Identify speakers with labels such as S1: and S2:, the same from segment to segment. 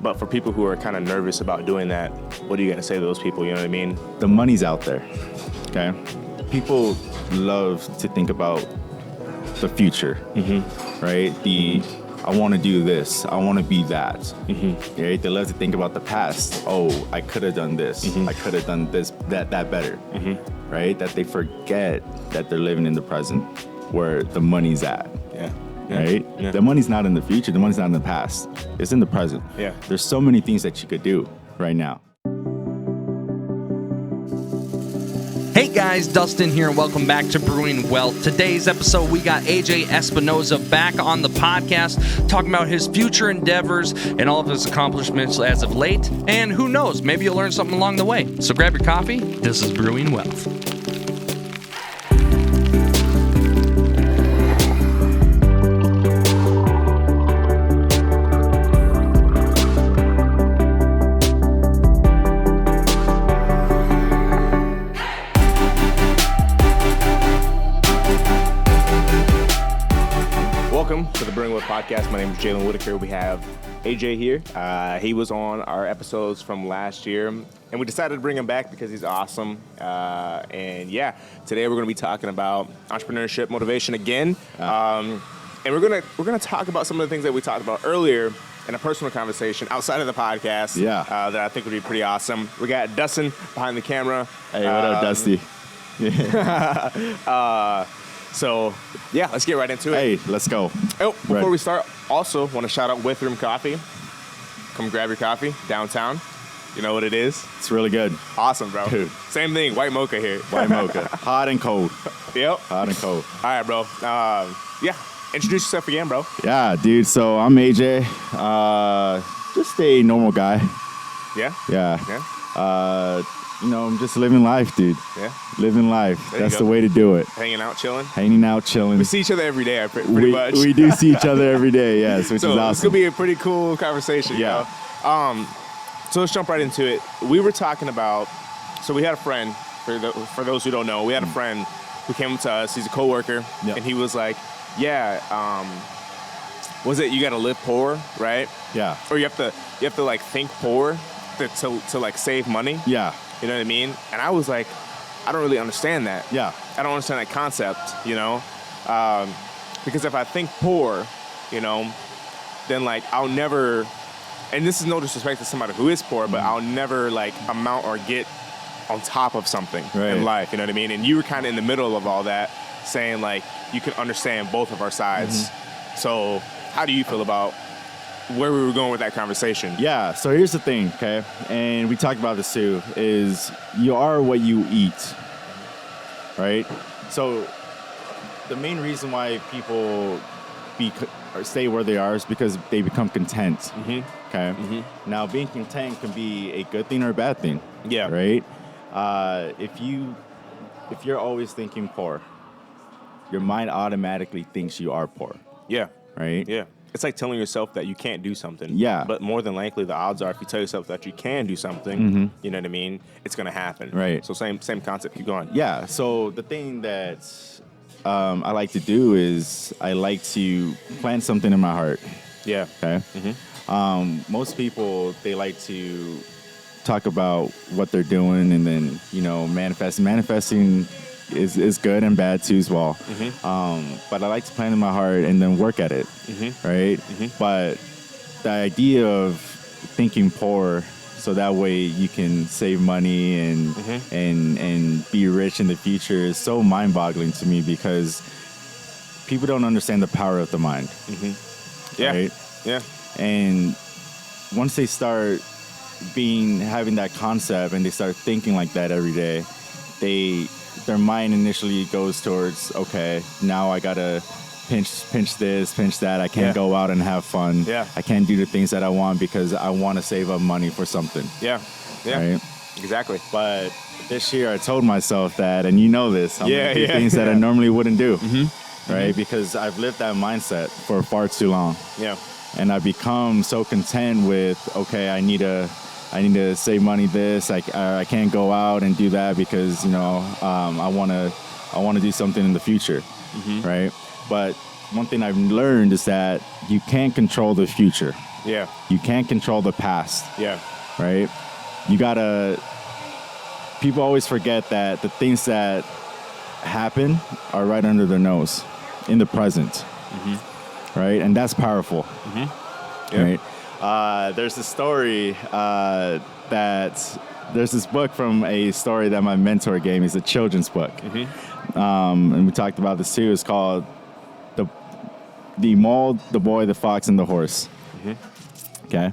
S1: But for people who are kind of nervous about doing that, what are you going to say to those people? You know what I mean?
S2: The money's out there, okay? People love to think about the future, right? I want to do this. I want to be that. Right? They love to think about the past. Oh, I could have done this. I could have done this, that better, right? That they forget that they're living in the present where the money's at. Right? Yeah. The money's not in the future. The money's not in the past. It's in the present.
S1: Yeah.
S2: There's so many things that you could do right now.
S3: Hey guys, Dustin here, and welcome back to Brewing Wealth. Today's episode, we got AJ Espinosa back on the podcast, talking about his future endeavors and all of his accomplishments as of late. And who knows, maybe you'll learn something along the way. So grab your coffee. This is Brewing Wealth.
S1: Welcome to the Brewing Wealth podcast. My name is Jalen Whitaker. We have AJ here. He was on our episodes from last year, and we decided to bring him back because he's awesome. And yeah, today we're going to be talking about entrepreneurship, motivation again, and we're gonna talk about some of the things that we talked about earlier in a personal conversation outside of the podcast. That I think would be pretty awesome. We got Dustin behind the camera.
S2: Hey, what up, Dusty?
S1: So, yeah, let's get right into it.
S2: Hey, let's go.
S1: Oh, before we start, also want to shout out With Room Coffee. Come grab your coffee downtown. You know what it is?
S2: It's really good.
S1: Awesome, bro.
S2: Dude.
S1: Same thing, white mocha here.
S2: White mocha. Hot and cold.
S1: Yep.
S2: Hot and cold.
S1: All right, bro. Yeah, introduce yourself again, bro.
S2: Yeah, dude. So I'm AJ. Just a normal guy.
S1: Yeah?
S2: Yeah. I'm just living life, dude.
S1: Yeah.
S2: Living life. That's the way to do it.
S1: Hanging out, chilling.
S2: We
S1: see each other every day, pretty much.
S2: We do see each other every day, yes, which is awesome.
S1: It's going to be a pretty cool conversation,
S2: yeah.
S1: So let's jump right into it. We were talking about, so we had a friend, for those who don't know, we had a friend who came up to us. He's a coworker, and he was like, was it you got to live poor, right?
S2: Yeah.
S1: Or you have to like think poor to like save money.
S2: Yeah.
S1: You know what I mean? And I was like, I don't really understand that.
S2: Yeah.
S1: I don't understand that concept, because if I think poor, then like I'll never, and this is no disrespect to somebody who is poor, but I'll never like amount or get on top of something in life. You know what I mean? And you were kind of in the middle of all that, saying like you can understand both of our sides. So how do you feel about where we were going with that conversation?
S2: Yeah, so here's the thing, okay? And we talked about this too, is you are what you eat, right? So the main reason why people stay where they are is because they become content, okay? Now, being content can be a good thing or a bad thing, right? If you're always thinking poor, your mind automatically thinks you are poor.
S1: Yeah.
S2: Right?
S1: Yeah. It's like telling yourself that you can't do something.
S2: Yeah.
S1: But more than likely, the odds are if you tell yourself that you can do something, you know what I mean, it's going to happen.
S2: Right.
S1: So same concept. Keep going.
S2: Yeah. So the thing that I like to do is I like to plant something in my heart.
S1: Yeah.
S2: Okay. Most people, they like to talk about what they're doing and then, manifesting is good and bad too as well. But I like to plant in my heart and then work at it, right? But the idea of thinking poor so that way you can save money and be rich in the future is so mind-boggling to me because people don't understand the power of the mind.
S1: Yeah.
S2: Right?
S1: Yeah.
S2: And once they start having that concept and they start thinking like that every day, their mind initially goes towards, okay, now I gotta pinch this, pinch that. I can't go out and have fun.
S1: Yeah.
S2: I can't do the things that I want because I want to save up money for something.
S1: Yeah. Yeah.
S2: Right?
S1: Exactly.
S2: But this year I told myself that, and you know this, I'm gonna do things that I normally wouldn't do. Right? Because I've lived that mindset for far too long.
S1: Yeah.
S2: And I've become so content with, okay, I need to save money this. I can't go out and do that because, I want to do something in the future, right? But one thing I've learned is that you can't control the future.
S1: Yeah.
S2: You can't control the past.
S1: Yeah.
S2: Right? You gotta. People always forget that the things that happen are right under their nose, in the present. Right? And that's powerful.
S1: Yeah.
S2: Right? There's a story there's this book from a story that my mentor gave me. It's a children's book. And we talked about this too. It's called The Mole, the Boy, the Fox, and the Horse. Okay.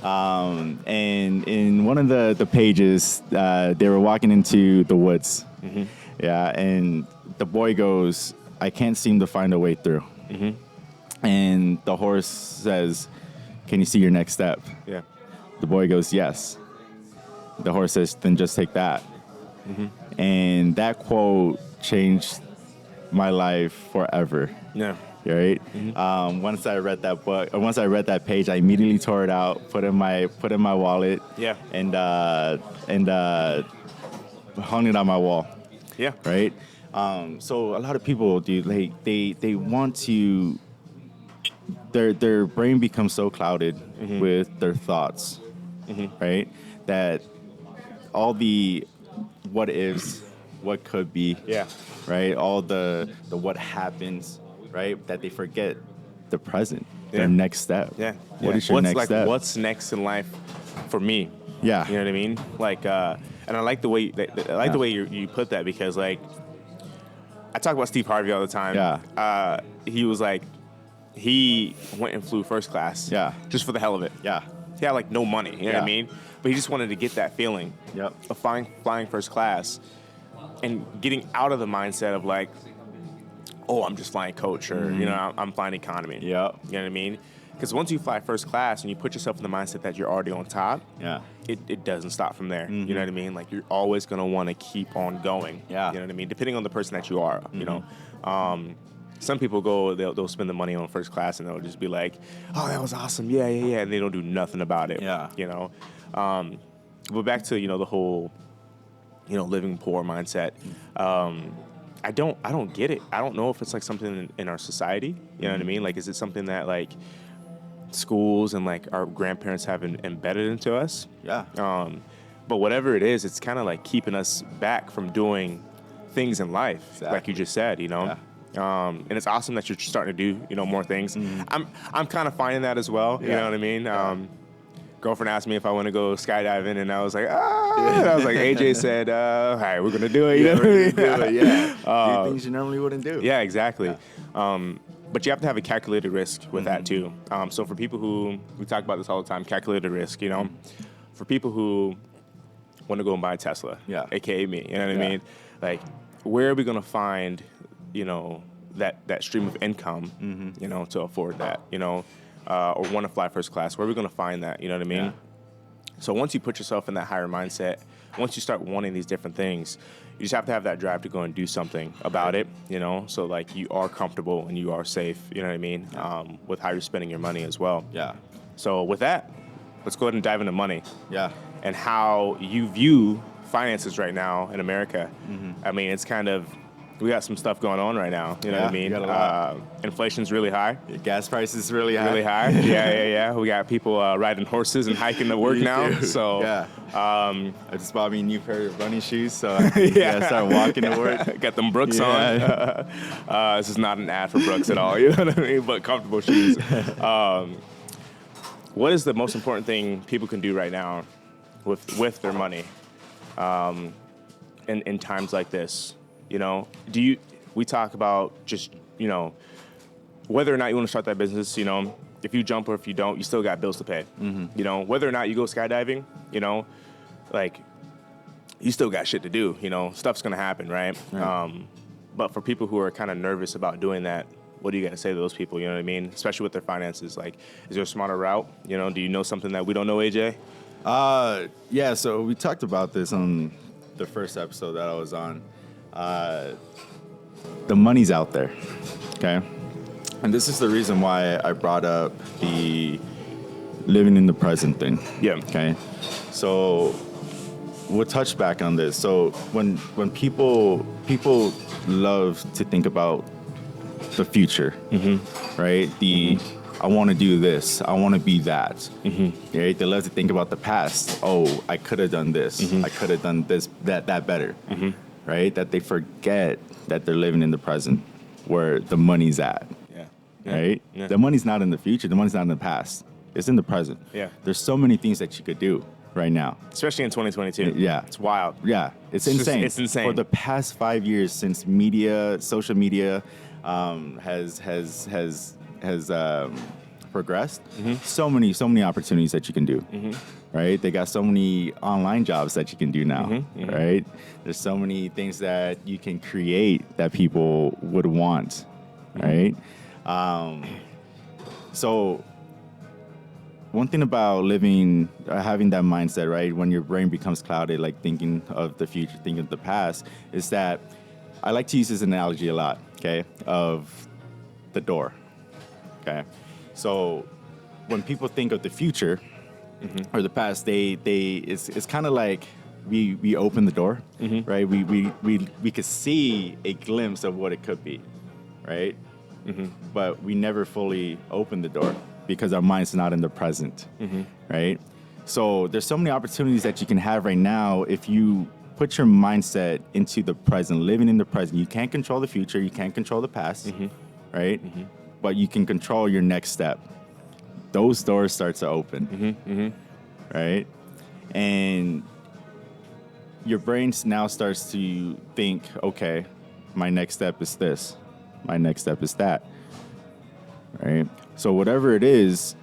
S2: And in one of the pages, they were walking into the woods. Yeah. And the boy goes, I can't seem to find a way through. And the horse says, can you see your next step?
S1: Yeah.
S2: The boy goes, yes. The horse says, then just take that. And that quote changed my life forever.
S1: Yeah.
S2: Right? Once I read that book, or once I read that page, I immediately tore it out, put in my wallet. Yeah. And hung it on my wall.
S1: Yeah.
S2: Right? So a lot of people, dude, like they want to. Their brain becomes so clouded with their thoughts, right? That all the what ifs, what could be, right? All the what happens, right? That they forget the present, their next step.
S1: Yeah.
S2: What is your next step?
S1: What's next in life for me?
S2: Yeah.
S1: You know what I mean? Like, and I like the way the way you put that, because like I talk about Steve Harvey all the time.
S2: Yeah.
S1: He was like, he went and flew first class.
S2: Yeah.
S1: Just for the hell of it.
S2: Yeah.
S1: He had like no money. You know what I mean? But he just wanted to get that feeling of flying first class and getting out of the mindset of like, oh, I'm just flying coach, or you know, I'm flying economy.
S2: Yeah.
S1: You know what I mean? Because once you fly first class and you put yourself in the mindset that you're already on top, it doesn't stop from there. You know what I mean? Like, you're always going to want to keep on going.
S2: Yeah.
S1: You know what I mean? Depending on the person that you are, you know. Some people go, they'll spend the money on first class and they'll just be like, oh, that was awesome. Yeah. And they don't do nothing about it.
S2: Yeah.
S1: You know? But back to, you know, the whole, you know, living poor mindset. I don't get it. I don't know if it's like something in our society. You know what I mean? Like, is it something that like schools and like our grandparents have embedded into us?
S2: Yeah.
S1: But whatever it is, it's kind of like keeping us back from doing things in life, like you just said, you know?
S2: Yeah.
S1: And it's awesome that you're starting to do, you know, more things. I'm kind of finding that as well. You know what I mean? Girlfriend asked me if I want to go skydiving, and I was like, And I was like, AJ said, all right, we're gonna do it. You know what I mean?
S2: Do things you normally wouldn't do.
S1: Yeah, exactly. But you have to have a calculated risk with that too. So for people who, we talk about this all the time, calculated risk, you know, for people who want to go and buy a Tesla, AKA me, you know what I mean? Like, where are we gonna find, you know, that stream of income, you know, to afford that, you know, or want to fly first class? Where are we going to find that? You know what I mean? Yeah. So once you put yourself in that higher mindset, once you start wanting these different things, you just have to have that drive to go and do something about it, you know, so like you are comfortable and you are safe, you know what I mean, with how you're spending your money as well. Yeah. So with that, let's go ahead and dive into money. Yeah. And how you view finances right now in America. I mean, it's kind of, we got some stuff going on right now. You know what I mean? Inflation's really high. Gas prices really high. Really high. Yeah. We got people riding horses and hiking to work now. Too. So I just bought me a new pair of running shoes, so I gotta start walking to work. Got them Brooks on. This is not an ad for Brooks at all. You know what I mean? But comfortable shoes. What is the most important thing people can do right now with their money in times like this? You know, we talk about just, you know, whether or not you want to start that business, you know, if you jump or if you don't, you still got bills to pay. You know, whether or not you go skydiving, you know, like, you still got shit to do, you know, stuff's going to happen, right? But for people who are kind of nervous about doing that, what do you got to say to those people, you know what I mean? Especially with their finances. Like, is there a smarter route? You know, do you know something that we don't know, AJ?
S2: Yeah, so we talked about this on the first episode that I was on. The money's out there, okay? And this is the reason why I brought up the living in the present thing. Yeah. Okay? So we'll touch back on this. So when people love to think about the future, right? I want to do this. I want to be that. Mm-hmm. Right? They love to think about the past. Oh, I could have done this. Mm-hmm. I could have done this, that better. Mm-hmm. Right? That they forget that they're living in the present, where the money's at.
S1: Yeah.
S2: Right?
S1: Yeah.
S2: The money's not in the future. The money's not in the past. It's in the present.
S1: Yeah.
S2: There's so many things that you could do right now.
S1: Especially in 2022.
S2: Yeah.
S1: It's wild.
S2: Yeah. It's insane.
S1: It's insane.
S2: For the past 5 years, since social media has progressed, mm-hmm. so many opportunities that you can do. Mm-hmm. Right? They got so many online jobs that you can do now. Mm-hmm. Mm-hmm. Right? There's so many things that you can create that people would want. Mm-hmm. Right? So one thing about having that mindset, right, when your brain becomes clouded, like thinking of the future, thinking of the past, is that I like to use this analogy a lot, okay, of the door, okay? So when people think of the future mm-hmm. or the past, it's kind of like we open the door, mm-hmm. right? We could see a glimpse of what it could be, right? Mm-hmm. But we never fully open the door, because our mind's not in the present, mm-hmm. right? So there's so many opportunities that you can have right now if you put your mindset into the present, living in the present. You can't control the future, you can't control the past, mm-hmm. right? Mm-hmm. But you can control your next step. Those doors start to open, mm-hmm. Mm-hmm. right? And your brain now starts to think, okay, my next step is this, my next step is that, right? So whatever it is,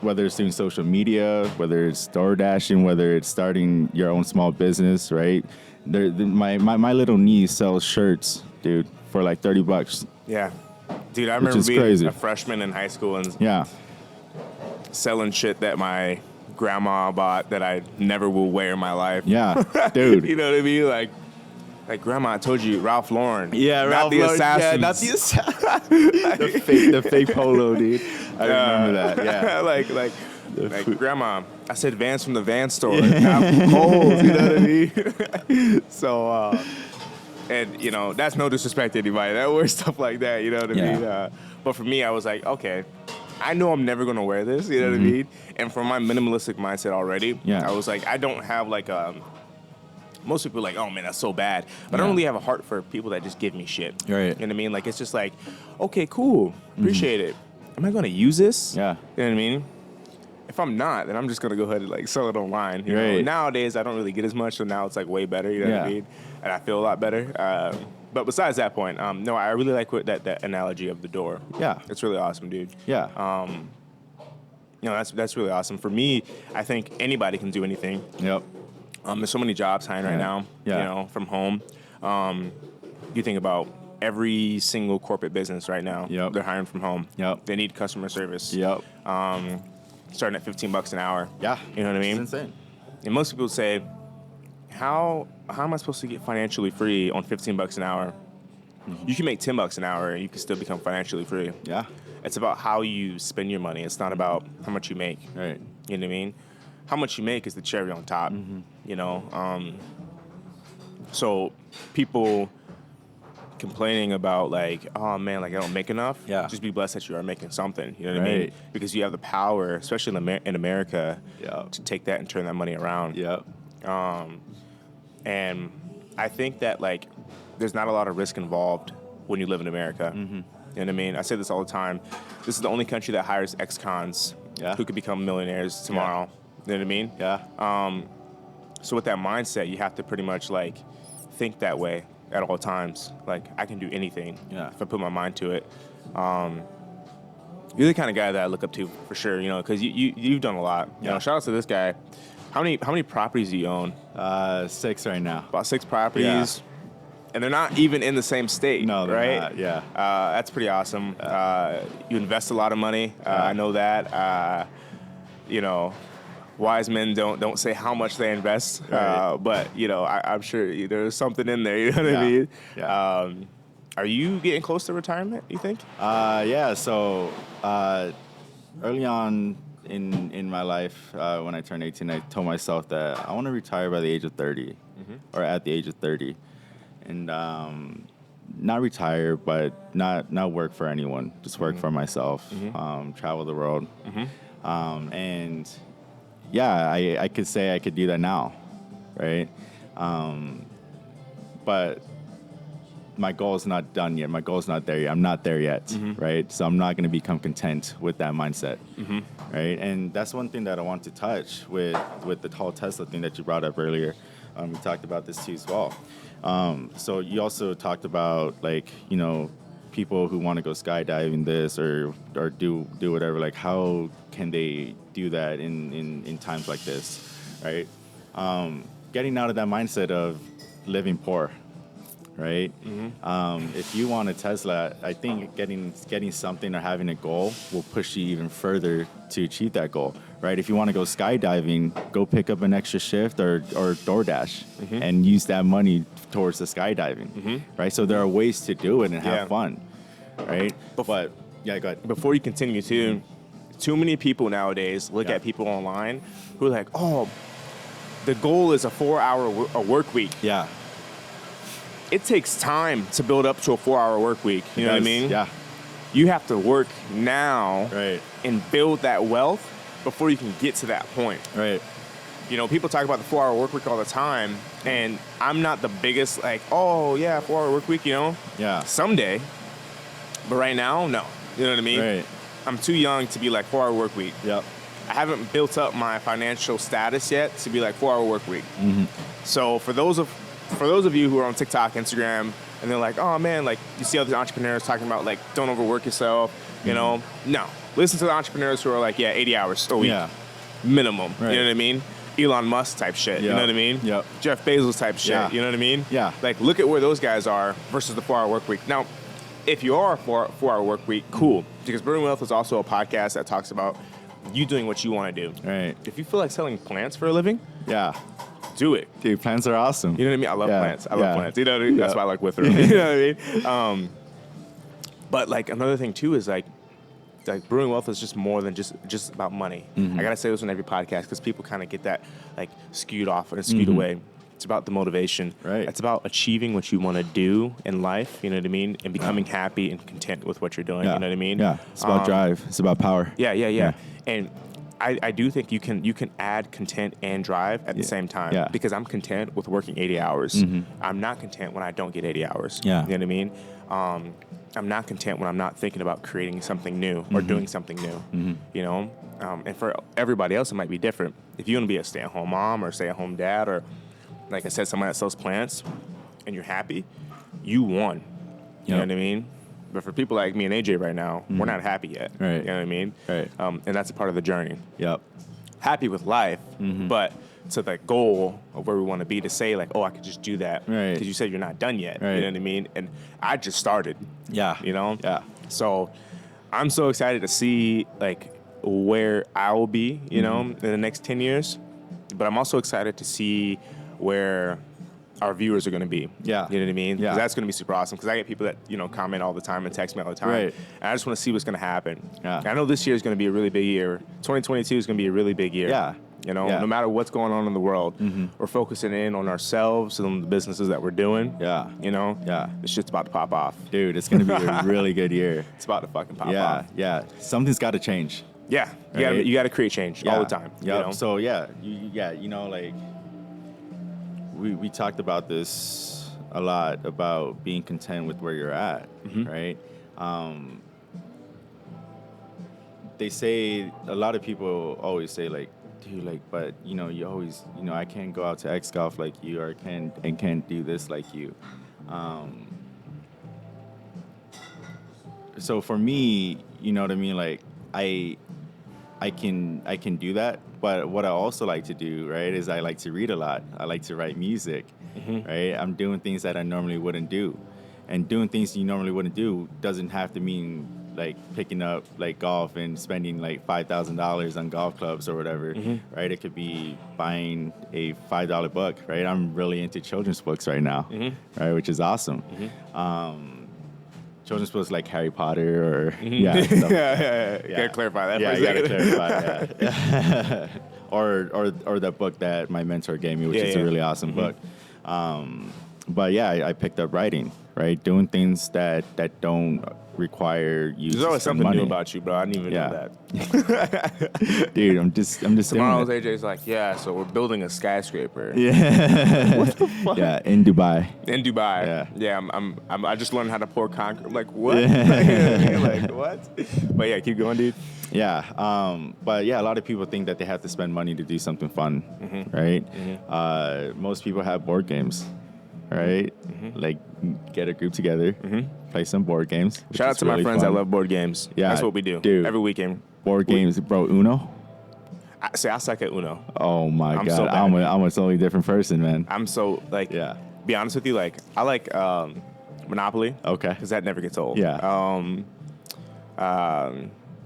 S2: whether it's doing social media, whether it's door dashing, whether it's starting your own small business, right? My little niece sells shirts, dude, for like $30.
S1: Yeah. Dude, I remember being crazy. A freshman in high school and selling shit that my grandma bought that I never will wear in my life.
S2: Yeah, dude.
S1: You know what I mean? Like, Grandma, I told you, Ralph Lauren.
S2: Yeah,
S1: Ralph Lauren.
S2: Assassins. Yeah, not the Assassins. the fake polo, dude. I remember that, yeah.
S1: like, Grandma, I said Vans from the Vans store. Not Kohl's, you know what I mean? So, and, you know, that's no disrespect to anybody that wears stuff like that, you know what I mean? But for me, I was like, okay, I know I'm never going to wear this, you know mm-hmm. what I mean? And from my minimalistic mindset already, I was like, I don't have like most people are like, oh man, that's so bad. But I don't really have a heart for people that just give me shit.
S2: Right.
S1: You know what I mean? Like, it's just like, okay, cool. Appreciate it. Am I going to use this?
S2: Yeah.
S1: You know what I mean? If I'm not, then I'm just going to go ahead and like sell it online. You know? Nowadays, I don't really get as much, so now it's like way better. You know what I mean? And I feel a lot better. But besides that point, no, I really like that analogy of the door.
S2: Yeah.
S1: It's really awesome, dude.
S2: Yeah.
S1: You know, that's really awesome. For me, I think anybody can do anything.
S2: Yep.
S1: There's so many jobs hiring right now, you know, from home. You think about every single corporate business right now.
S2: Yep.
S1: They're hiring from home.
S2: Yep.
S1: They need customer service.
S2: Yep.
S1: Starting at $15 an hour.
S2: Yeah.
S1: You know what I mean?
S2: It's insane.
S1: And most people say, how am I supposed to get financially free on $15 an hour? Mm-hmm. You can make $10 an hour and you can still become financially free.
S2: Yeah.
S1: It's about how you spend your money. It's not about how much you make.
S2: Right.
S1: You know what I mean? How much you make is the cherry on top, mm-hmm. you know? So people complaining about like, oh man, like I don't make enough.
S2: Yeah.
S1: Just be blessed that you are making something, you know what I mean? Because you have the power, especially in America, to take that and turn that money around.
S2: Yep.
S1: And I think that like there's not a lot of risk involved when you live in America. Mm-hmm. You know what I mean? I say this all the time. This is the only country that hires ex-cons who could become millionaires tomorrow. Yeah. You know what I mean?
S2: Yeah.
S1: So with that mindset, you have to pretty much like think that way at all times. Like I can do anything if I put my mind to it. You're the kind of guy that I look up to for sure, you know, because you've done a lot. You know, shout out to this guy. How many properties do you own?
S2: 6 right now.
S1: About 6 properties. And they're not even in the same state.
S2: No, they're
S1: right?
S2: not. Yeah.
S1: That's pretty awesome. You invest a lot of money. I know that. You know, wise men don't say how much they invest, but you know, I'm sure there's something in there. You know what I mean?
S2: Yeah.
S1: Are you getting close to retirement, you think?
S2: Yeah. So early on in my life, when I turned 18, I told myself that I want to retire by the age of 30, or at the age of 30, and not retire, but not work for anyone. Just work for myself. Travel the world. And yeah, I could say I could do that now, right? But my goal is not done yet. My goal is not there yet. I'm not there yet, right? So I'm not going to become content with that mindset, right? And that's one thing that I want to touch with the whole Tesla thing that you brought up earlier. We talked about this too as well. So you also talked about, like, you know, people who want to go skydiving this or do whatever. Like, how can they do that in times like this, right? Getting out of that mindset of living poor. Right? If you want a Tesla, I think getting something or having a goal will push you even further to achieve that goal, right? If you want to go skydiving, go pick up an extra shift or DoorDash and use that money towards the skydiving, right? So there are ways to do it and have fun, right? But yeah, go ahead.
S1: Before you continue, too many people nowadays look at people online who are like, oh, the goal is a 4-hour work week.
S2: Yeah.
S1: It takes time to build up to a 4-hour work week. You know what I mean?
S2: Yeah.
S1: You have to work now
S2: Right.
S1: and build that wealth before you can get to that point.
S2: Right.
S1: You know, people talk about the 4-hour work week all the time, and I'm not the biggest, like, oh, yeah, 4-hour work week, you know?
S2: Yeah.
S1: Someday. But right now, no. You know what I mean?
S2: Right.
S1: I'm too young to be like 4-hour work week.
S2: Yep.
S1: I haven't built up my financial status yet to be like 4-hour work week. So for those of you who are on TikTok, Instagram, and they're like, oh man, like you see other entrepreneurs talking about like don't overwork yourself, you know? No. Listen to the entrepreneurs who are like, yeah, 80 hours a week.
S2: Yeah.
S1: Minimum.
S2: Right.
S1: You know what I mean? Elon Musk type shit. You
S2: Yep.
S1: know what I mean?
S2: Yep.
S1: Jeff Bezos type shit.
S2: Yeah.
S1: You know what I mean?
S2: Yeah.
S1: Like look at where those guys are versus the 4-hour work week. Now, if you are a 4-hour work week, cool. Because Brewing Wealth is also a podcast that talks about you doing what you want to do.
S2: Right.
S1: If you feel like selling plants for a living,
S2: Yeah.
S1: do it.
S2: Dude, plants are awesome.
S1: You know what I mean? I love plants. I love plants. You know what I mean? That's why I like Withrow. You know what I mean? But like another thing too is like Brewing Wealth is just more than just about money. I gotta say this on every podcast because people kind of get that like skewed off and skewed away. It's about the motivation.
S2: Right.
S1: It's about achieving what you want to do in life. You know what I mean? And becoming happy and content with what you're doing.
S2: Yeah.
S1: You know what I mean?
S2: Yeah. It's about drive. It's about power.
S1: Yeah. And I do think you can add content and drive at the same time.
S2: Yeah.
S1: Because I'm content with working 80 hours. I'm not content when I don't get 80 hours.
S2: Yeah.
S1: You know what I mean? I'm not content when I'm not thinking about creating something new or doing something new. You know? And for everybody else, it might be different. If you want to be a stay-at-home mom or stay-at-home dad or, like I said, someone that sells plants and you're happy, you won. You know what I mean? But for people like me and AJ right now, we're not happy yet.
S2: Right.
S1: You know what I mean?
S2: Right.
S1: And that's a part of the journey.
S2: Yep.
S1: Happy with life, but to the goal of where we want to be to say like, oh, I could just do that.
S2: Right.
S1: Because you said you're not done yet.
S2: Right.
S1: You know what I mean? And I just started.
S2: Yeah.
S1: You know?
S2: Yeah.
S1: So I'm so excited to see like where I will be, you know, in the next 10 years. But I'm also excited to see where our viewers are going to be.
S2: Yeah.
S1: You know what I mean?
S2: Yeah.
S1: 'Cause that's going to be super awesome because I get people that, you know, comment all the time and text me all the time.
S2: Right.
S1: And I just want to see what's going to happen.
S2: Yeah.
S1: I know this year is going to be a really big year. 2022 is going to be a really big year.
S2: Yeah.
S1: You know,
S2: Yeah.
S1: no matter what's going on in the world, we're focusing in on ourselves and on the businesses that we're doing.
S2: Yeah.
S1: You know?
S2: Yeah.
S1: This shit's about to pop off.
S2: Dude, it's going to be a really good year.
S1: It's about to fucking pop
S2: Yeah.
S1: off.
S2: Yeah. Something's got to change.
S1: Yeah.
S2: Right.
S1: You got to create change all the time.
S2: Yeah.
S1: You know?
S2: So you know, like we talked about this a lot about being content with where you're at, right? They say a lot of people always say like, dude, like, but you know, you always, you know, I can't go out to X golf like you, or can't do this like you. So for me, you know what I mean? Like I can do that, but what I also like to do, right, is I like to read a lot. I like to write music, right? I'm doing things that I normally wouldn't do, and doing things you normally wouldn't do doesn't have to mean like picking up like golf and spending like $5,000 on golf clubs or whatever, right? It could be buying a $5 book, right? I'm really into children's books right now, right, which is awesome. Children's books like Harry Potter or stuff.
S1: Yeah. Gotta clarify that.
S2: Yeah,
S1: for a
S2: you gotta
S1: second.
S2: clarify that. or the book that my mentor gave me, which is a really awesome book. But yeah, I picked up writing, right? Doing things that don't require you
S1: There's
S2: to
S1: always
S2: spend
S1: something
S2: money.
S1: new about you, bro. I didn't even know
S2: Yeah.
S1: that.
S2: Dude, I'm just
S1: Tomorrow's
S2: doing it.
S1: AJ's like, yeah, so we're building a skyscraper
S2: Yeah.
S1: What the fuck?
S2: Yeah, in Dubai.
S1: in Dubai.
S2: Yeah.
S1: I just learned how to pour concrete. I'm like, what?
S2: Yeah.
S1: Like, what? But yeah, keep going, dude.
S2: Yeah, but yeah, a lot of people think that they have to spend money to do something fun, right? Most people have board games, right? Like get a group together, play some board games. which
S1: Shout out
S2: is
S1: to my
S2: really
S1: friends that
S2: fun.
S1: love board games.
S2: Yeah,
S1: That's what we do
S2: dude.
S1: every weekend.
S2: Board games, bro. Uno.
S1: I suck at Uno.
S2: Oh my
S1: I'm
S2: god,
S1: so bad.
S2: I'm a totally different person, man.
S1: I'm so like,
S2: Yeah.
S1: be honest with you, like I like Monopoly.
S2: Okay.
S1: Because that never gets old.
S2: Yeah.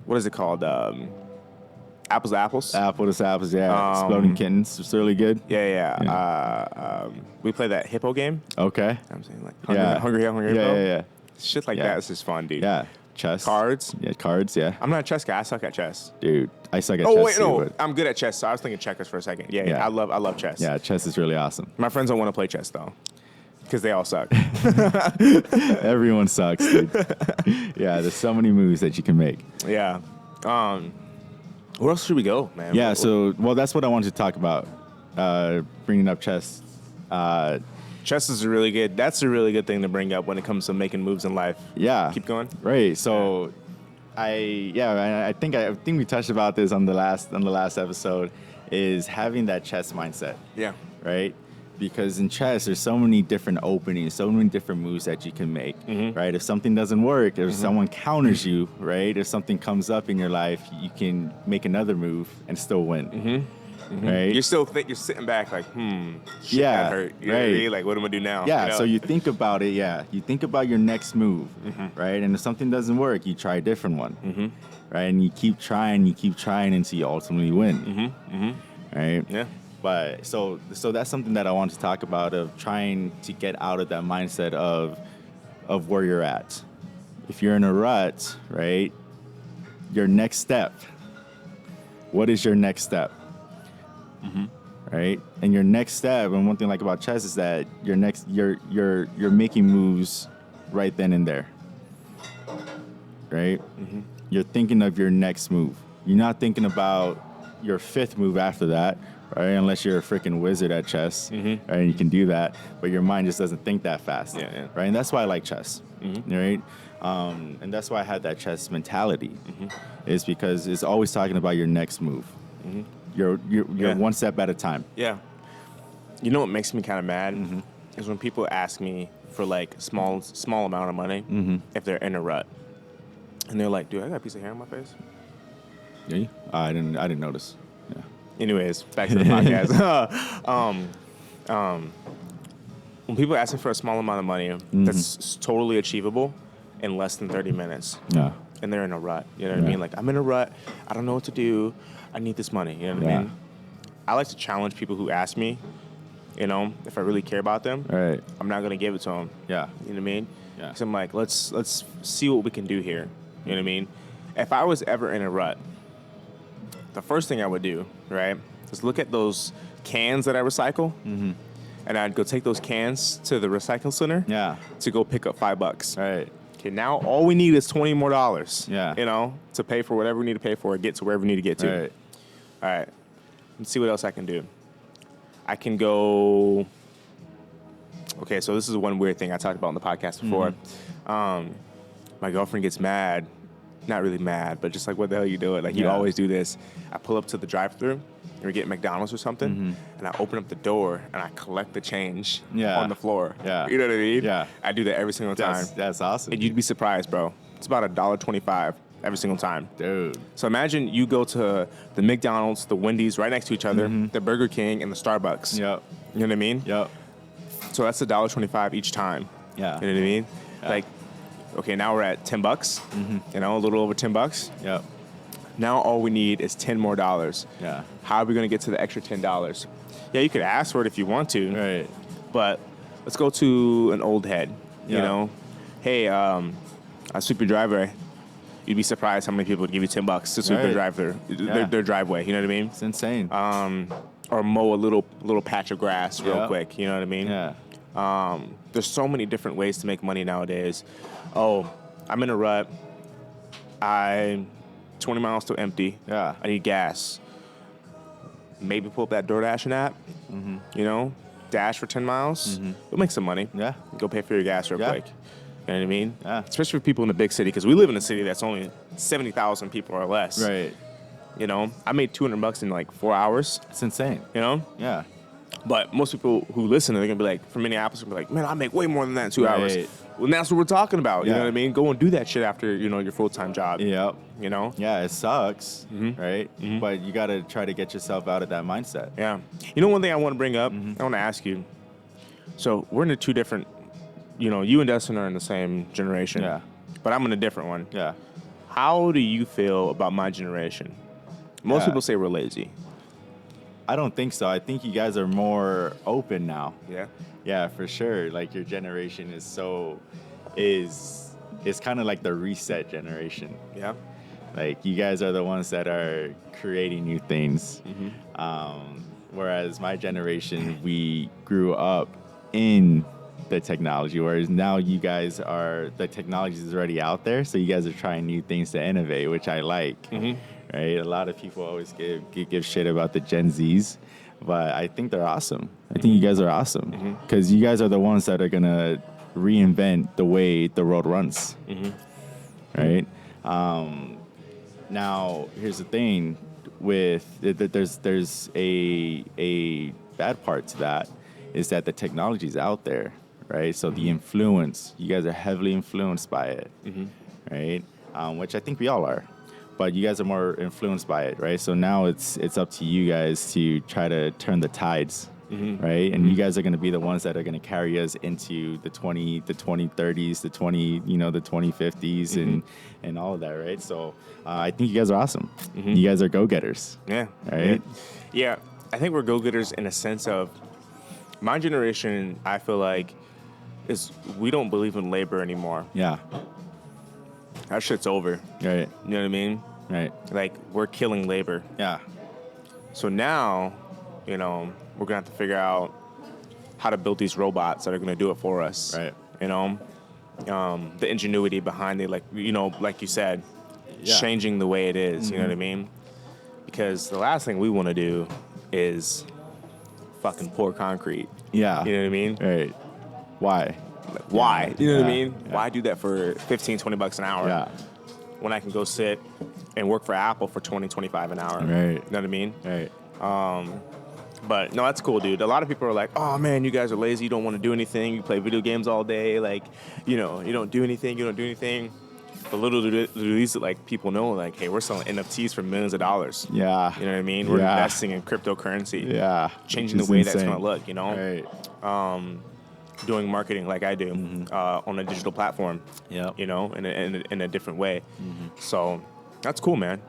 S1: What is it called? Apples to Apples.
S2: Apples to apples, yeah. Exploding Kittens, it's really good.
S1: Yeah. We play that hippo game.
S2: Okay.
S1: I'm saying like
S2: Yeah.
S1: Hungry
S2: Yeah,
S1: Hippo.
S2: yeah.
S1: Shit like
S2: Yeah.
S1: that is just fun, dude.
S2: Yeah. Chess.
S1: Cards.
S2: Yeah, cards, yeah.
S1: I'm not a chess guy. I suck at chess.
S2: Dude, I suck at
S1: Oh
S2: chess
S1: wait,
S2: too,
S1: no,
S2: but
S1: I'm good at chess. So I was thinking checkers for a second. Yeah.
S2: Yeah.
S1: I love chess.
S2: yeah, chess is really awesome.
S1: My friends don't want to play chess though, because they all suck.
S2: Everyone sucks, dude. Yeah, there's so many moves that you can make.
S1: Yeah. Where else should we go, man?
S2: Yeah, so, well, that's what I wanted to talk about, bringing up chess.
S1: Chess is really good. That's a really good thing to bring up when it comes to making moves in life.
S2: Yeah.
S1: Keep going.
S2: Right, so I think we touched about this on the last episode, is having that chess mindset,
S1: Yeah.
S2: right? Because in chess, there's so many different openings, so many different moves that you can make, right? If something doesn't work, if someone counters you, right? If something comes up in your life, you can make another move and still win, right?
S1: You're still you're sitting back like, shit,
S2: Yeah,
S1: that hurt. You know what I
S2: right.
S1: mean? Like, what am I gonna do now?
S2: Yeah,
S1: You know?
S2: so you think about it, you think about your next move, right? And if something doesn't work, you try a different one, right? And you keep trying until you ultimately win, right?
S1: Yeah.
S2: But so that's something that I want to talk about, of trying to get out of that mindset of where you're at. If you're in a rut, right? Your next step. What is your next step? Right? And your next step, and one thing I like about chess is that you're making moves right then and there. Right? You're thinking of your next move. You're not thinking about your fifth move after that, right? Unless you're a freaking wizard at chess, right? And you can do that, but your mind just doesn't think that fast,
S1: Yeah.
S2: right? And that's why I like chess, right? And that's why I had that chess mentality, is because it's always talking about your next move. You're
S1: Yeah.
S2: one step at a time.
S1: Yeah. You know what makes me kind of mad is when people ask me for like small amount of money if they're in a rut, and they're like, "Dude, I got a piece of hair on my face."
S2: Yeah, I didn't notice. Yeah.
S1: Anyways, back to the podcast. When people ask me for a small amount of money that's totally achievable in less than 30 minutes,
S2: Yeah.
S1: and they're in a rut, you know what I
S2: Yeah.
S1: mean? Like, I'm in a rut. I don't know what to do. I need this money. You know what I
S2: Yeah.
S1: mean? I like to challenge people who ask me, you know, if I really care about them.
S2: All right.
S1: I'm not going to give it to them.
S2: Yeah.
S1: You know what I mean?
S2: Yeah.
S1: Because I'm like, let's see what we can do here. You know what I mean? If I was ever in a rut, the first thing I would do, right, is look at those cans that I recycle, and I'd go take those cans to the recycle center
S2: Yeah.
S1: to go pick up $5.
S2: All right.
S1: Okay, now all we need is $20 more.
S2: Yeah.
S1: You know, to pay for whatever we need to pay for, get to wherever we need to get to.
S2: All right.
S1: All right. Let's see what else I can do. I can go. Okay, so this is one weird thing I talked about on the podcast before. My girlfriend gets mad. Not really mad, but just like, what the hell are you doing? Like, you
S2: Yeah.
S1: always do this. I pull up to the drive-thru, and we get McDonald's or something, and I open up the door, and I collect the change
S2: Yeah.
S1: on the floor.
S2: Yeah.
S1: You know what I mean?
S2: Yeah.
S1: I do that every single time.
S2: That's awesome.
S1: And you'd be surprised, bro. It's about $1.25 every single time.
S2: Dude.
S1: So imagine you go to the McDonald's, the Wendy's right next to each other, the Burger King, and the Starbucks.
S2: Yep.
S1: You know what I mean?
S2: Yep.
S1: So that's $1.25 each time.
S2: Yeah.
S1: You know what I mean?
S2: Yeah.
S1: Like, okay, now we're at $10. You know, a little over $10.
S2: Yep.
S1: Now all we need is $10 more.
S2: Yeah.
S1: How are we going to get to the extra $10? Yeah, you could ask for it if you want to.
S2: Right.
S1: But let's go to an old head. You
S2: Yeah.
S1: know, hey, I sweep your driveway. You'd be surprised how many people would give you $10 to sweep
S2: Right.
S1: their driveway. You know what I mean?
S2: It's insane.
S1: Or mow a little patch of grass real
S2: Yeah.
S1: quick. You know what I mean?
S2: Yeah.
S1: There's so many different ways to make money nowadays. Oh, I'm in a rut. I'm 20 miles to empty.
S2: Yeah.
S1: I need gas. Maybe pull up that DoorDash app.
S2: Mm-hmm.
S1: You know, dash for 10 miles. You'll make some money.
S2: Yeah.
S1: Go pay for your gas real
S2: Yeah.
S1: quick. You know what I mean?
S2: Yeah.
S1: Especially for people in the big city, because we live in a city that's only 70,000 people or less.
S2: Right.
S1: You know, I made $200 in like 4 hours.
S2: It's insane.
S1: You know,
S2: Yeah.
S1: but most people who listen, they're gonna be like, from Minneapolis, they're gonna be like, man, I make way more than that in 2 hours.
S2: Right.
S1: Well, and that's what we're talking about. You
S2: Yeah.
S1: know what I mean? Go and do that shit after your full-time job.
S2: Yep.
S1: You know?
S2: Yeah, it sucks,
S1: Mm-hmm.
S2: right? But you got to try to get yourself out of that mindset.
S1: Yeah. You know, one thing I want to bring up, I want to ask you. So we're in the two different, you and Dustin are in the same generation.
S2: Yeah.
S1: But I'm in a different one.
S2: Yeah.
S1: How do you feel about my generation? Most
S2: Yeah.
S1: people say we're lazy.
S2: I don't think so. I think you guys are more open now.
S1: Yeah.
S2: Yeah, for sure. Like your generation is kind of like the reset generation.
S1: Yeah.
S2: Like you guys are the ones that are creating new things.
S1: Mm-hmm.
S2: Whereas my generation, we grew up in the technology, whereas now you guys the technology is already out there, so you guys are trying new things to innovate, which I like.
S1: Mm-hmm.
S2: Right? A lot of people always give shit about the Gen Zs, but I think they're awesome. I think you guys are awesome because you guys are the ones that are gonna reinvent the way the world runs. Right? Now, here's the thing: there's a bad part to that, is that the technology's out there, right? So the influence, you guys are heavily influenced by it, right? Which I think we all are, but you guys are more influenced by it, right? So now it's up to you guys to try to turn the tides, right? And you guys are going to be the ones that are going to carry us into the 2030s, the 2050s, and all of that, right? So I think you guys are awesome. You guys are go-getters.
S1: Yeah.
S2: Right?
S1: Yeah. I think we're go-getters in a sense of my generation, I feel like, we don't believe in labor anymore.
S2: Yeah.
S1: That shit's over.
S2: Right.
S1: You know what I mean?
S2: Right.
S1: Like, we're killing labor.
S2: Yeah.
S1: So now, we're going to have to figure out how to build these robots that are going to do it for us.
S2: Right.
S1: The ingenuity behind it, like you said,
S2: Yeah.
S1: changing the way it is. You know what I mean? Because the last thing we want to do is fucking pour concrete.
S2: Yeah.
S1: You know what I mean?
S2: Right. Why?
S1: Like, why? You know what I
S2: Yeah.
S1: mean?
S2: Yeah.
S1: Why do that for $15-20 an hour?
S2: Yeah.
S1: When I can go sit and work for Apple for $20-25 an hour.
S2: Right.
S1: You know what I mean?
S2: Right.
S1: But no, that's cool, dude. A lot of people are like, "Oh man, you guys are lazy. You don't want to do anything. You play video games all day. Like, you don't do anything. You don't do anything." But little do these people know, like, hey, we're selling NFTs for millions of dollars.
S2: Yeah.
S1: You know what I mean? We're
S2: Yeah.
S1: investing in cryptocurrency.
S2: Yeah.
S1: Changing
S2: Which
S1: the
S2: is
S1: way that's
S2: insane.
S1: going to look.
S2: Right.
S1: Doing marketing like I do on a digital platform.
S2: Yep.
S1: In a different way. So that's cool, man.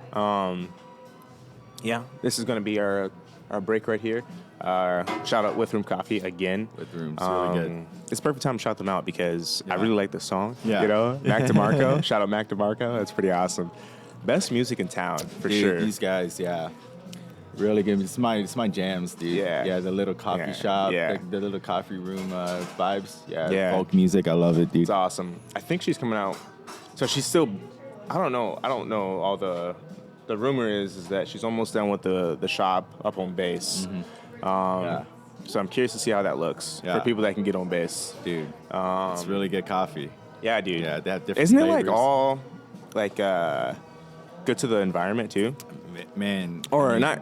S1: Yeah, this is going to be our break right here. Shout out With Room Coffee again.
S2: With Room's really good.
S1: It's a perfect time to shout them out because I really like the song.
S2: Yeah.
S1: Mac DeMarco. Shout out Mac DeMarco. That's pretty awesome. Best music in town for
S2: Dude,
S1: sure.
S2: these guys, yeah. Really good. It's my jams, dude.
S1: Yeah.
S2: Yeah, the little coffee
S1: Yeah.
S2: shop,
S1: Yeah.
S2: the little coffee room vibes. Yeah,
S1: Yeah.
S2: folk music. I love it, dude.
S1: It's awesome. I think she's coming out. So she's still. I don't know all the. The rumor is that she's almost done with the shop up on base.
S2: Yeah.
S1: So I'm curious to see how that looks
S2: Yeah.
S1: for people that can get on base.
S2: Dude, it's really good coffee.
S1: Yeah, dude.
S2: Yeah, they have different
S1: Isn't it
S2: flavors.
S1: like all like good to the environment too?
S2: Man.
S1: Or
S2: I mean,
S1: not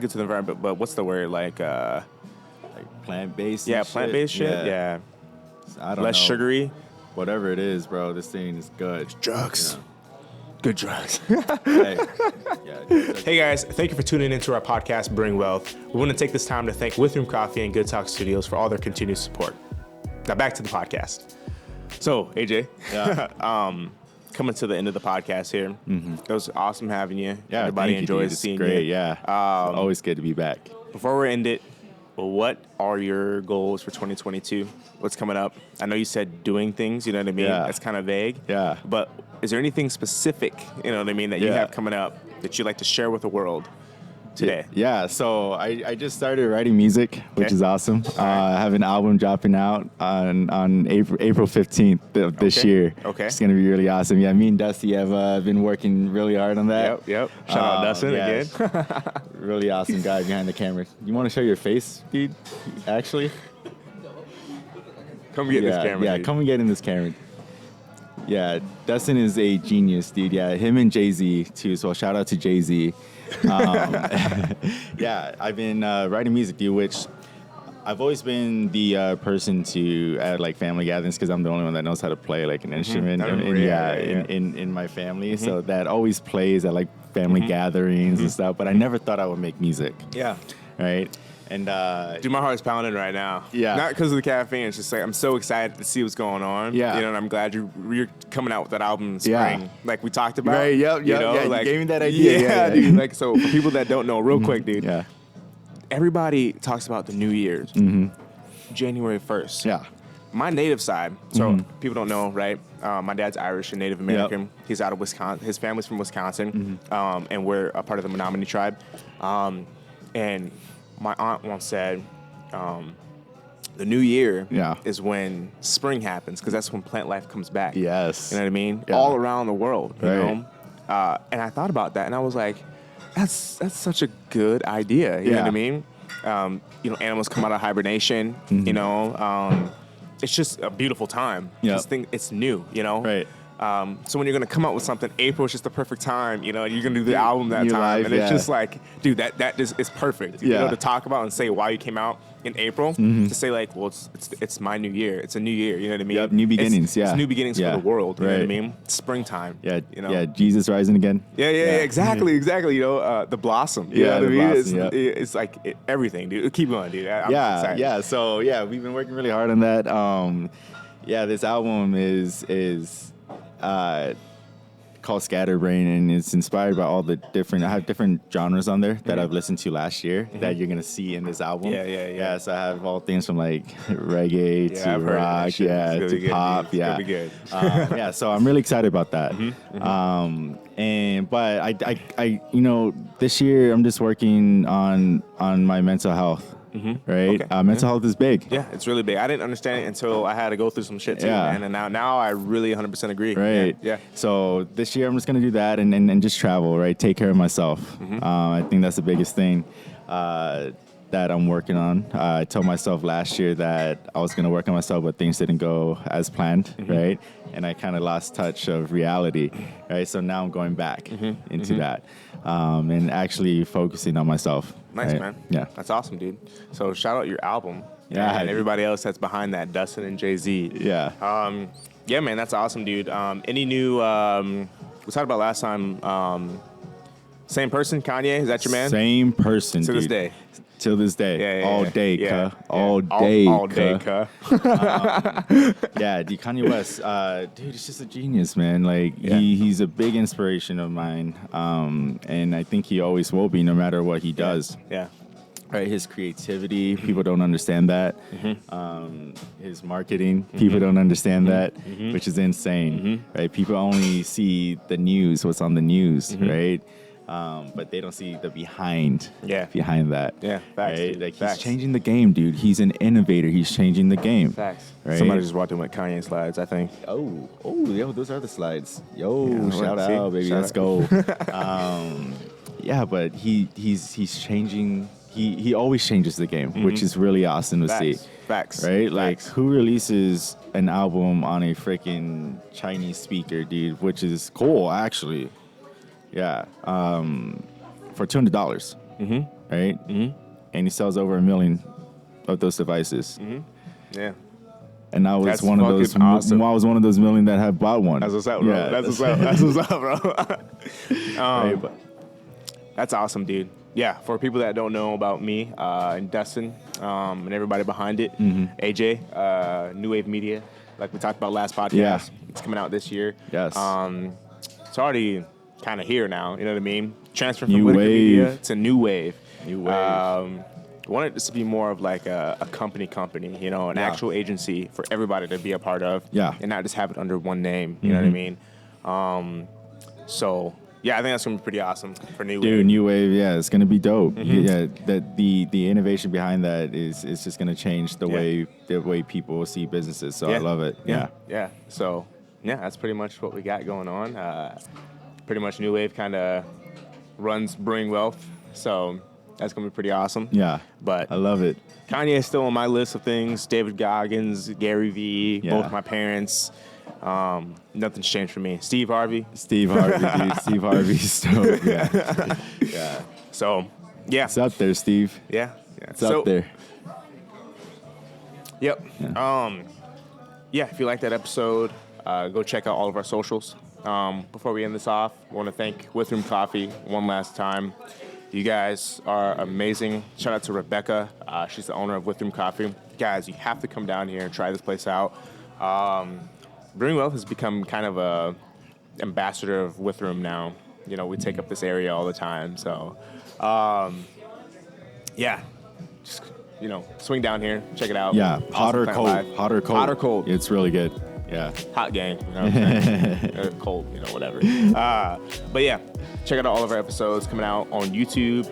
S1: good to the environment, but what's the word like?
S2: like plant-based.
S1: Yeah,
S2: and
S1: plant-based shit. Yeah,
S2: I don't
S1: less
S2: know.
S1: sugary.
S2: Whatever it is, bro, this thing is good.
S1: Drugs.
S2: You
S1: Good drugs.
S2: know? Hey, yeah,
S1: Hey guys, thank you for tuning into our podcast, Brewing Wealth. We want to take this time to thank With Room Coffee and Good Talk Studios for all their continued support. Now back to the podcast. So, AJ,
S2: Yeah.
S1: coming to the end of the podcast here. It was awesome having you.
S2: Yeah,
S1: Everybody
S2: thank you,
S1: enjoys
S2: dude. It's
S1: seeing
S2: great,
S1: you.
S2: yeah. It's always good to be back.
S1: Before we end it, what are your goals for 2022? What's coming up? I know you said doing things, you know what I mean?
S2: Yeah.
S1: That's kind of vague.
S2: Yeah.
S1: But is there anything specific, you know what I mean, that you
S2: Yeah.
S1: have coming up that you'd like to share with the world? today?
S2: Yeah, so I just started writing music, which
S1: Okay.
S2: is awesome. I have an album dropping out on April 15th of this
S1: Okay.
S2: year.
S1: Okay.
S2: It's going to be really awesome. Yeah, me and Dusty have been working really hard on that.
S1: Yep. Shout out Dustin
S2: yeah,
S1: again.
S2: Really awesome guy behind the camera. You want to show your face, dude? Actually?
S1: Come get this camera.
S2: Yeah,
S1: dude.
S2: come and get in this camera. Yeah, Dustin is a genius, dude. Yeah, him and Jay-Z, too. So shout out to Jay-Z. Yeah, I've been writing music, dude, which I've always been the person to at like family gatherings because I'm the only one that knows how to play like an instrument. In my family. So that always plays at like family gatherings and stuff. But I never thought I would make music.
S1: Yeah.
S2: Right? And
S1: Dude, my heart's pounding right now.
S2: Yeah.
S1: Not because of the caffeine. It's just like I'm so excited to see what's going on.
S2: Yeah.
S1: You know, and I'm glad you're coming out with that album in spring,
S2: Yeah.
S1: like we talked about.
S2: Right, yep,
S1: You
S2: yep,
S1: know,
S2: yeah, you
S1: like,
S2: gave me that idea. Yeah,
S1: dude. Like, so for people that don't know, real quick, dude.
S2: yeah.
S1: Everybody talks about the New Year's, January 1st.
S2: Yeah.
S1: My native side, so people don't know, right? My dad's Irish and Native American. He's out of Wisconsin. His family's from Wisconsin, and we're a part of the Menominee tribe. And my aunt once said, the new year is when spring happens because that's when plant life comes back.
S2: Yes.
S1: You know what I mean?
S2: Yeah.
S1: All around the world, you
S2: Right.
S1: know? And I thought about that and I was like, that's such a good idea. You know what I mean? You know, animals come out of hibernation, you know? It's just a beautiful time.
S2: Yep.
S1: This thing, it's new, you know?
S2: Right.
S1: So when you're gonna come out with something, April is just the perfect time. You know, you're gonna do the album that
S2: New
S1: time,
S2: life,
S1: and it's
S2: yeah.
S1: just like, dude, that just is perfect. You
S2: Yeah.
S1: know, to talk about and say why you came out in April, to say like, well, it's my new year. It's a new year. You know what I mean?
S2: Yep, new beginnings,
S1: It's
S2: yeah.
S1: new beginnings
S2: Yeah.
S1: for the world. You know what I
S2: Right.
S1: mean? Springtime.
S2: Yeah.
S1: You know?
S2: Yeah. Jesus rising again.
S1: Yeah, exactly. You know, the blossom. You
S2: Yeah,
S1: know what I
S2: the
S1: mean?
S2: blossom,
S1: It's like everything, dude. Keep going, dude. I'm
S2: Yeah.
S1: excited.
S2: Yeah. So yeah, we've been working really hard on that. Yeah, this album is called Scatterbrain, and it's inspired by all the different. I have different genres on there that I've listened to last year that you're gonna see in this album.
S1: Yeah.
S2: So I have all things from like reggae
S1: Yeah,
S2: to
S1: I've heard of that
S2: rock,
S1: shit. It's gonna
S2: to
S1: be good,
S2: pop,
S1: dude. It's
S2: yeah.
S1: gonna be good.
S2: Yeah. So I'm really excited about that. But I you know, this year I'm just working on my mental health. Right.
S1: Okay.
S2: Mental health is big.
S1: Yeah, it's really big. I didn't understand it until I had to go through some shit too,
S2: Yeah.
S1: man. And now I really 100% agree.
S2: Right.
S1: Yeah.
S2: So this year I'm just gonna do that and just travel. Right. Take care of myself. I think that's the biggest thing that I'm working on. I told myself last year that I was gonna work on myself, but things didn't go as planned. Right. And I kind of lost touch of reality. Right. So now I'm going back into that and actually focusing on myself.
S1: Nice,
S2: right?
S1: man.
S2: Yeah.
S1: That's awesome, dude. So shout out your album.
S2: Yeah.
S1: And everybody else that's behind that, Dustin and Jay-Z.
S2: Yeah.
S1: Yeah, man, that's awesome, dude. Any new, we talked about last time, same person, Kanye? Is that your man?
S2: Same person.
S1: To this
S2: dude.
S1: day.
S2: Till this day.
S1: Yeah.
S2: All day,
S1: Yeah.
S2: cuh. All day,
S1: All day,
S2: cuh.
S1: cuh.
S2: Yeah, dude, Kanye West, dude, he's just a genius, man. Like,
S1: Yeah.
S2: he's a big inspiration of mine, and I think he always will be, no matter what he does.
S1: Yeah.
S2: Right, his creativity, people don't understand that. His marketing, people don't understand that, which is insane. Right, people only see the news, what's on the news, right? But they don't see the behind that.
S1: Yeah, facts,
S2: Right?
S1: dude.
S2: Like,
S1: Facts.
S2: he's changing the game, dude. He's an innovator. He's changing the game.
S1: Facts.
S2: Right?
S1: Somebody just walked in with Kanye slides, I think.
S2: Oh, yo, those are the slides. Yo,
S1: Yeah,
S2: shout
S1: see?
S2: out, baby.
S1: Shout
S2: Let's go. Yeah, but he's changing. He always changes the game, which is really awesome to see.
S1: Facts.
S2: Right? Like,
S1: Facts.
S2: who releases an album on a freaking Chinese speaker, dude? Which is cool, actually. Yeah. For $200. Right? And he sells over 1 million of those devices.
S1: Yeah.
S2: And I was
S1: That's
S2: one of those.
S1: fucking awesome.
S2: I was one of those million that have bought one.
S1: That's what's up, bro.
S2: Yeah,
S1: That's what's up. That's what's up, bro.
S2: right, but-
S1: That's awesome, dude. Yeah, for people that don't know about me and Dustin and everybody behind it, AJ, New Wave Media, like we talked about last podcast.
S2: Yeah.
S1: It's coming out this year.
S2: Yes.
S1: It's already kind of here now. You know what I mean? Transfer from
S2: New
S1: Whitaker
S2: Wave.
S1: Media to New Wave.
S2: New Wave.
S1: Wanted this to be more of like a company, you know, an actual agency for everybody to be a part of.
S2: Yeah.
S1: And not just have it under one name. You know what I mean? So Yeah, I think that's gonna be pretty awesome for New Wave.
S2: Dude, New Wave, yeah, it's gonna be dope. Yeah, that the innovation behind that is just gonna change the way people see businesses. So I love it. Yeah.
S1: So that's pretty much what we got going on. Pretty much New Wave kind of runs Brewing Wealth, so that's gonna be pretty awesome.
S2: Yeah,
S1: but
S2: I love it.
S1: Kanye is still on my list of things. David Goggins, Gary Vee, both my parents. Nothing's changed for me. Steve Harvey, dude. Steve
S2: Harvey's still, yeah.
S1: So, yeah.
S2: It's up there, Steve.
S1: Yeah.
S2: It's up there.
S1: Yep. Yeah. If you like that episode, go check out all of our socials. Before we end this off, I want to thank Withroom Coffee one last time. You guys are amazing. Shout out to Rebecca. She's the owner of Withroom Coffee. Guys, you have to come down here and try this place out. Brewing Wealth has become kind of a ambassador of Withroom now. You know, we take up this area all the time. So, just, swing down here, check it out.
S2: Yeah, hot or cold.
S1: Hot or cold.
S2: It's really good. Yeah.
S1: Hot gang, you know what I'm saying? Or cold, whatever. But yeah, check out all of our episodes coming out on YouTube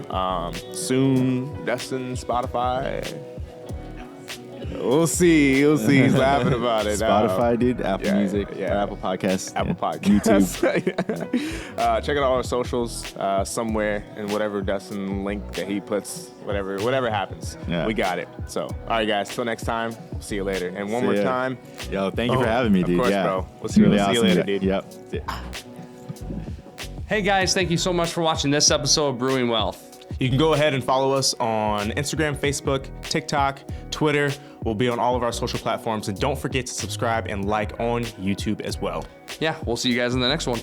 S1: soon. Dustin, Spotify. We'll see. He's laughing about it.
S2: Spotify, dude. Apple Music.
S1: Yeah.
S2: Apple Podcasts.
S1: YouTube. Check out all our socials somewhere in whatever Dustin link that he puts. Whatever happens. Yeah. We got it. So, all right, guys. Till next time. See you later. And one more time.
S2: Yo, thank you for having me, dude.
S1: Of course, bro. We'll see you later, dude.
S2: Yep.
S3: Hey, guys. Thank you so much for watching this episode of Brewing Wealth.
S1: You can go ahead and follow us on Instagram, Facebook, TikTok, Twitter. We'll be on all of our social platforms. And don't forget to subscribe and like on YouTube as well.
S3: Yeah, we'll see you guys in the next one.